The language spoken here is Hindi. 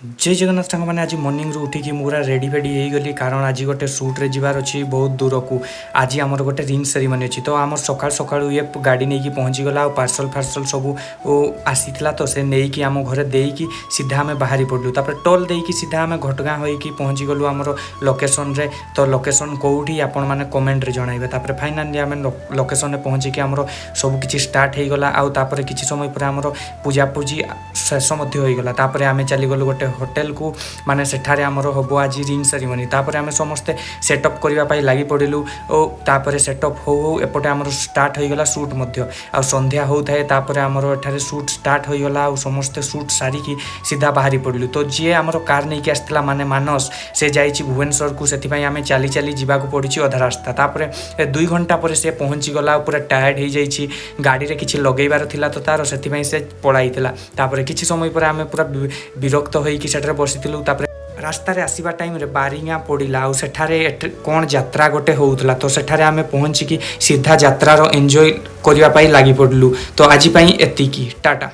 जय जगन्नाथ सांग मैंने आज मॉर्निंग रू उठिकी पूरा रेडी फेडी हो गली कारण आज गोटे सुट्रे जबार अच्छी बहुत दूर को आज आमर गोटे रिंग सेरिमनी अच्छी तो आम सका सका ये गाड़ी नहीं पहुँची गला पार्सल फार्सल सब आसी तो से नहीं कि आम घर देकी सीधा आम बाहरी पड़लु तापर टोल देकी सीधा आम घटगाँ होइकी पहुँची गलु आमर लोकेशन रे तो लोकेशन कौटी आपण मैंने कमेंट रे जणाइबे तापर फाइनाली आम लोकेशन रे पहुँचिकी आमर सब किछि स्टार्ट हो गला आउ तापर किछि समय पर आमर पूजा पूजी शेष मध्य हो गला तापर आम चलीगलु गोटे होटेल को माने सेठारे आमर हम आज रिंग सेरिमनी तापर आम समस्ते सेटअप करने लगी पड़ू और तापर सेटअप हो एपटे आमर स्टार्ट हो गला शूट मध्य आ संध्या होता है तापर आमर एठारे शूट स्टार्ट हो गला आ समस्ते शूट सारिकी सीधा बाहरी पड़लु तो जी आमर कार नहीं कि आसला माने मानस से जाइए भुवनेश्वर को से आम चली चली जावाक पड़ी अधा रास्ता तापर 2 घंटा पर से पहुँची गला पूरा टायर्ड हो जाइए गाड़ी रे किछि लगेबार थिला तो तार से पड़ाईला तापर किछि समय पर आम पूरा विरक्त होइकी सेठारे बसिथिलु तापर रास्तार आसवा टाइम रे बारिंगा पड़ा आउ सेठारे कौन यात्रा गोटे होउतला तो सेठारे आमे पहुँचिकी सीधा यात्रार एंजॉय करने लगी पड़लु तो आज एतिकी टाटा।